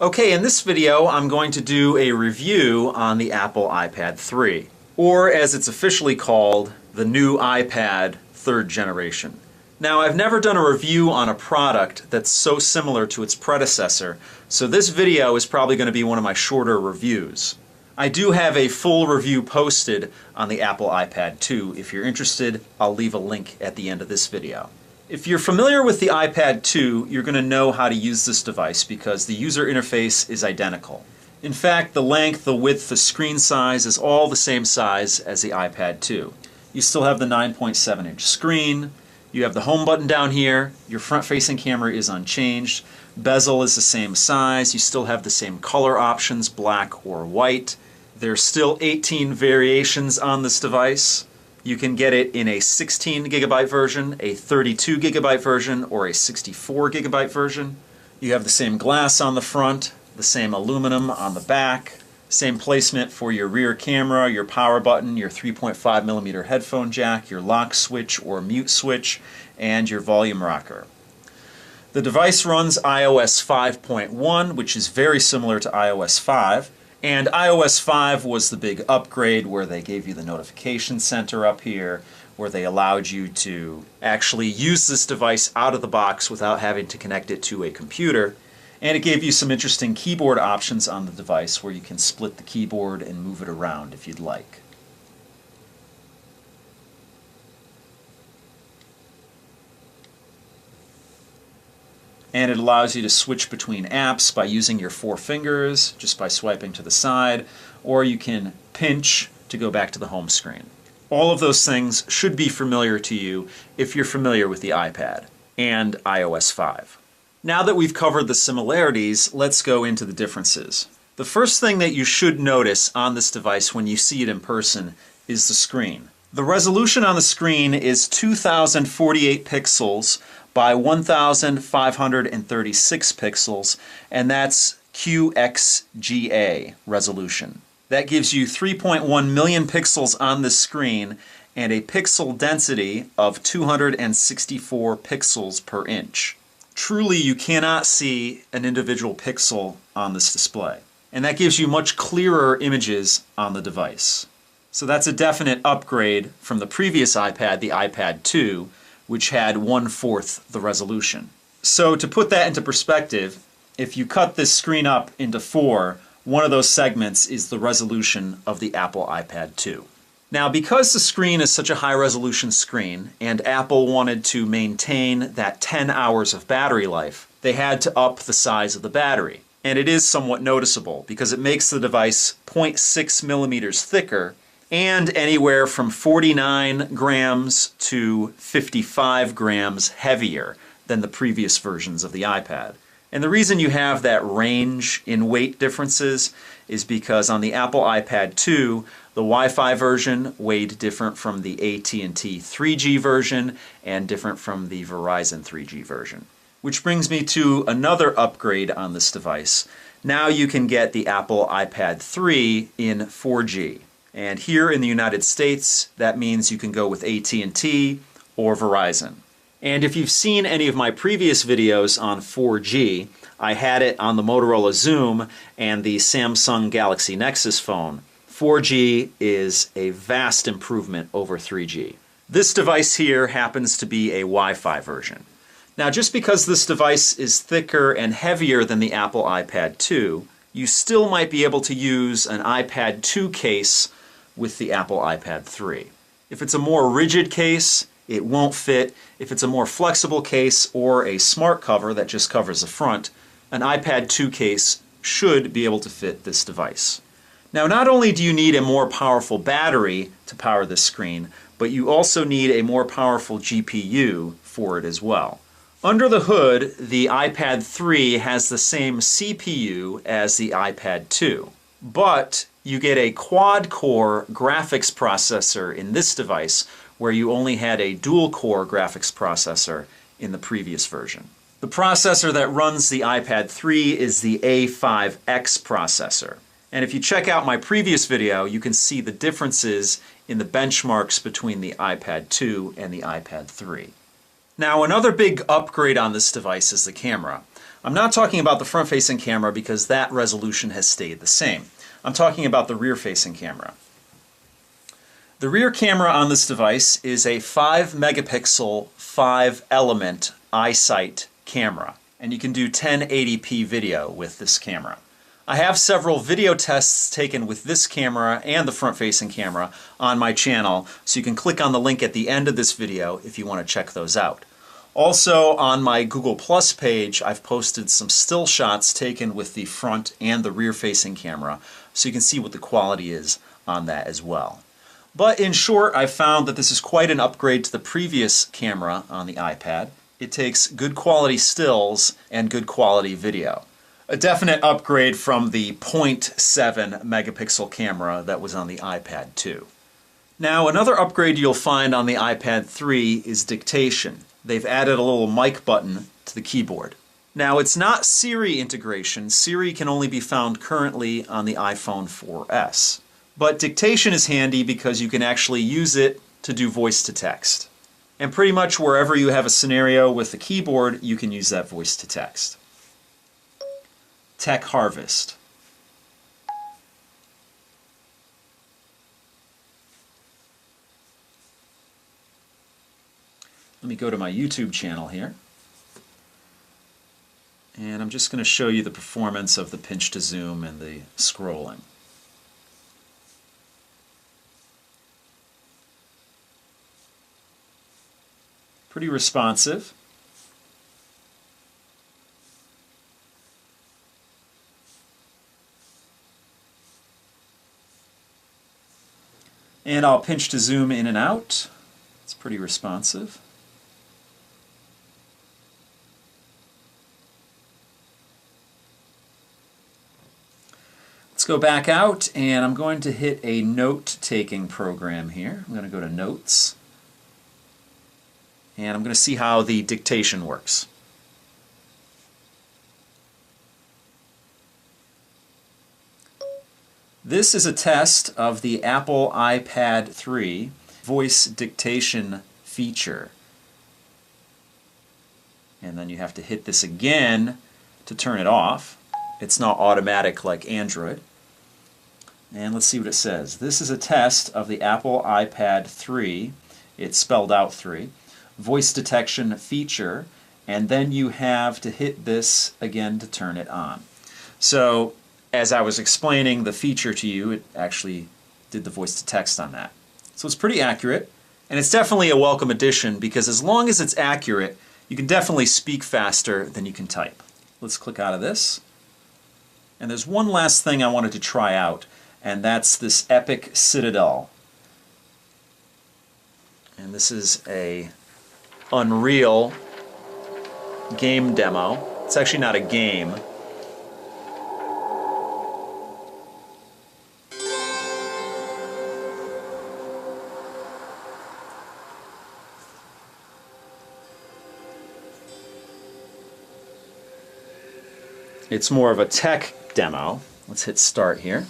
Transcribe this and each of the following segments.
Okay, in this video I'm going to do a review on the Apple iPad 3, or as it's officially called, the new iPad 3rd generation. Now, I've never done a review on a product that's so similar to its predecessor, so this video is probably going to be one of my shorter reviews. I do have a full review posted on the Apple iPad 2. If you're interested, I'll leave a link at the end of this video. If you're familiar with the iPad 2, you're going to know how to use this device because the user interface is identical. In fact, the length, the width, the screen size is all the same size as the iPad 2. You still have the 9.7-inch screen, you have the home button down here, your front-facing camera is unchanged, bezel is the same size, you still have the same color options, black or white. There's still 18 variations on this device. You can get it in a 16 gigabyte version, a 32 gigabyte version, or a 64 gigabyte version. You have the same glass on the front, the same aluminum on the back, same placement for your rear camera, your power button, your 3.5mm headphone jack, your lock switch or mute switch, and your volume rocker. The device runs iOS 5.1, which is very similar to iOS 5. And iOS 5 was the big upgrade where they gave you the notification center up here, where they allowed you to actually use this device out of the box without having to connect it to a computer. And it gave you some interesting keyboard options on the device where you can split the keyboard and move it around if you'd like. And it allows you to switch between apps by using your 4 fingers, just by swiping to the side, or you can pinch to go back to the home screen. All of those things should be familiar to you if you're familiar with the iPad and iOS 5. Now that we've covered the similarities, let's go into the differences. The first thing that you should notice on this device when you see it in person is the screen. The resolution on the screen is 2048 pixels by 1536 pixels, and that's QXGA resolution. That gives you 3.1 million pixels on the screen and a pixel density of 264 pixels per inch. Truly, you cannot see an individual pixel on this display, and that gives you much clearer images on the device. So that's a definite upgrade from the previous iPad, the iPad 2, which had 1/4 the resolution. So to put that into perspective, if you cut this screen up into 4, one of those segments is the resolution of the Apple iPad 2. Now, because the screen is such a high resolution screen, and Apple wanted to maintain that 10 hours of battery life, they had to up the size of the battery. And it is somewhat noticeable because it makes the device 0.6 millimeters thicker and anywhere from 49 grams to 55 grams heavier than the previous versions of the iPad. And the reason you have that range in weight differences is because on the Apple iPad 2, the Wi-Fi version weighed different from the AT&T 3G version and different from the Verizon 3G version. Which brings me to another upgrade on this device. Now you can get the Apple iPad 3 in 4G. And here in the United States, that means you can go with AT&T or Verizon. And if you've seen any of my previous videos on 4G, I had it on the Motorola Xoom and the Samsung Galaxy Nexus phone. 4G is a vast improvement over 3G. This device here happens to be a Wi-Fi version. Now, just because this device is thicker and heavier than the Apple iPad 2, you still might be able to use an iPad 2 case with the Apple iPad 3. If it's a more rigid case, it won't fit. If it's a more flexible case or a smart cover that just covers the front, an iPad 2 case should be able to fit this device. Now, not only do you need a more powerful battery to power this screen, but you also need a more powerful GPU for it as well. Under the hood, the iPad 3 has the same CPU as the iPad 2, but you get a quad-core graphics processor in this device where you only had a dual-core graphics processor in the previous version. The processor that runs the iPad 3 is the A5X processor. And if you check out my previous video, you can see the differences in the benchmarks between the iPad 2 and the iPad 3. Now, another big upgrade on this device is the camera. I'm not talking about the front-facing camera because that resolution has stayed the same. I'm talking about the rear-facing camera. The rear camera on this device is a 5 megapixel, 5 element iSight camera, and you can do 1080p video with this camera. I have several video tests taken with this camera and the front-facing camera on my channel, so you can click on the link at the end of this video if you want to check those out. Also, on my Google Plus page, I've posted some still shots taken with the front and the rear-facing camera, so you can see what the quality is on that as well. But in short, I've found that this is quite an upgrade to the previous camera on the iPad. It takes good quality stills and good quality video. A definite upgrade from the 0.7 megapixel camera that was on the iPad 2. Now, another upgrade you'll find on the iPad 3 is dictation. They've added a little mic button to the keyboard. Now, it's not Siri integration. Siri can only be found currently on the iPhone 4S. But dictation is handy because you can actually use it to do voice to text. And pretty much wherever you have a scenario with the keyboard, you can use that voice to text. Tech Harvest. Let me go to my YouTube channel here. And I'm just going to show you the performance of the pinch to zoom and the scrolling. Pretty responsive. And I'll pinch to zoom in and out. It's pretty responsive. Let's go back out, and I'm going to hit a note-taking program here. I'm going to go to Notes, and I'm going to see how the dictation works. This is a test of the Apple iPad 3 voice dictation feature. And then you have to hit this again to turn it off. It's not automatic like Android. And let's see what it says. This is a test of the Apple iPad 3, it's spelled out 3, voice detection feature, and then you have to hit this again to turn it on. So, as I was explaining the feature to you, it actually did the voice to text on that. So it's pretty accurate, and it's definitely a welcome addition because as long as it's accurate, you can definitely speak faster than you can type. Let's click out of this. And there's one last thing I wanted to try out, and that's this Epic Citadel. And this is a Unreal game demo. It's actually not a game. It's more of a tech demo. Let's hit start here.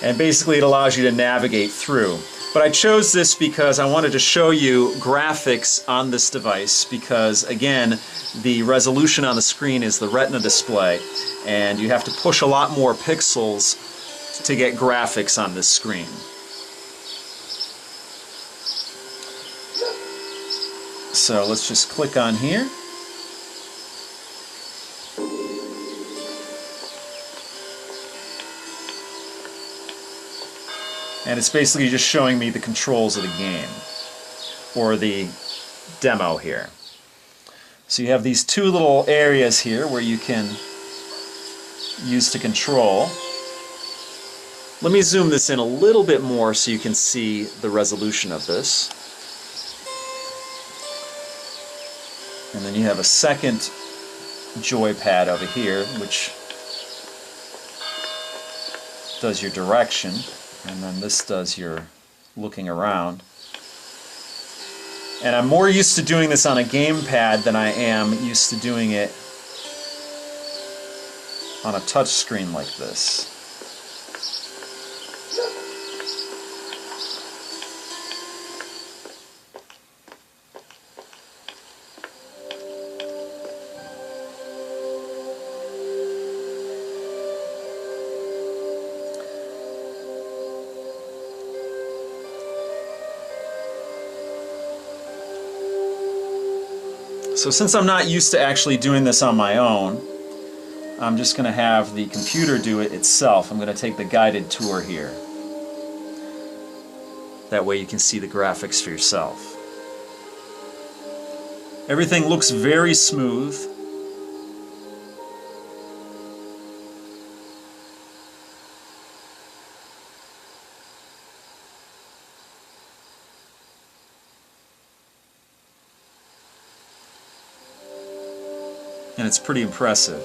And basically it allows you to navigate through. But I chose this because I wanted to show you graphics on this device because, again, the resolution on the screen is the Retina display, and you have to push a lot more pixels to get graphics on this screen. So let's just click on here. And it's basically just showing me the controls of the game, or the demo here. So you have these two little areas here where you can use to control. Let me zoom this in a little bit more so you can see the resolution of this. And then you have a second joypad over here, which does your direction. And then this does your looking around. And I'm more used to doing this on a gamepad than I am used to doing it on a touch screen like this. So since I'm not used to actually doing this on my own, I'm just going to have the computer do it itself. I'm going to take the guided tour here. That way you can see the graphics for yourself. Everything looks very smooth. And it's pretty impressive.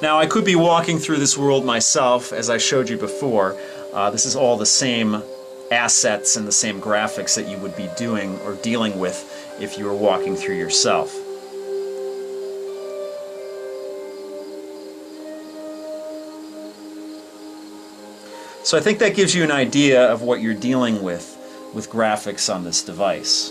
Now, I could be walking through this world myself, as I showed you before. This is all the same assets and the same graphics that you would be doing or dealing with if you were walking through yourself. So I think that gives you an idea of what you're dealing with graphics on this device.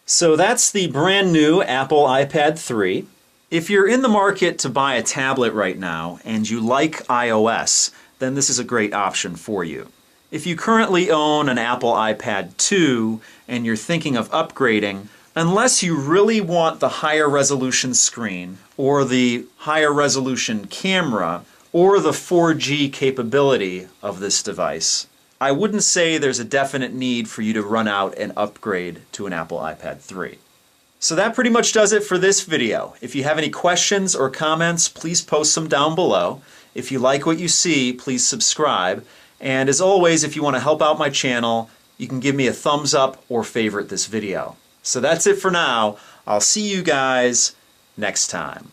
So that's the brand new Apple iPad 3. If you're in the market to buy a tablet right now and you like iOS, then this is a great option for you. If you currently own an Apple iPad 2 and you're thinking of upgrading, unless you really want the higher resolution screen or the higher resolution camera or the 4G capability of this device, I wouldn't say there's a definite need for you to run out and upgrade to an Apple iPad 3. So that pretty much does it for this video. If you have any questions or comments, please post them down below. If you like what you see, please subscribe. And as always, if you want to help out my channel, you can give me a thumbs up or favorite this video. So that's it for now. I'll see you guys next time.